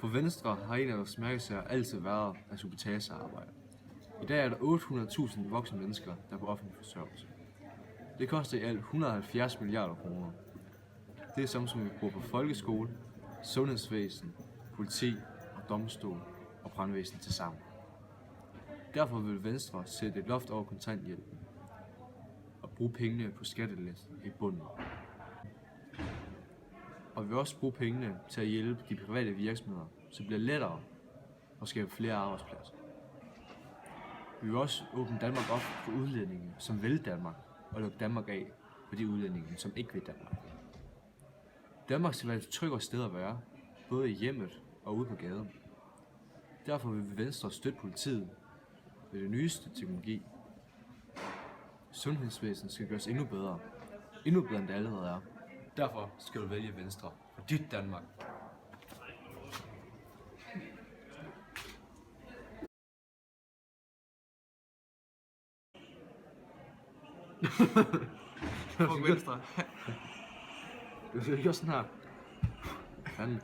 For Venstre har en af vores mærkesager altid været at skulle betale sig arbejde. I dag er der 800.000 voksne mennesker, der er på offentlig forsørgelse. Det koster i alt 170 milliarder kroner. Det er som vi bruger på folkeskole, sundhedsvæsen, politi og domstol og brandvæsen til sammen. Derfor vil Venstre sætte et loft over kontanthjælpen og bruge pengene på skattelettelser i bunden. Og vi vil også bruge pengene til at hjælpe de private virksomheder, så det bliver lettere at skabe flere arbejdspladser. Vi vil også åbne Danmark op for udlændinge, som vil Danmark, og lukke Danmark af for de udlændinge, som ikke vil Danmark. Danmark skal være et tryggere sted at være, både i hjemmet og ude på gaden. Derfor vil Venstre støtte politiet med det nyeste teknologi. Sundhedsvæsenet skal gøres endnu bedre end det allerede er. Derfor skal du vælge Venstre for dit Danmark. Fuck Venstre. Du skal ikke gøre sådan her. Fanden.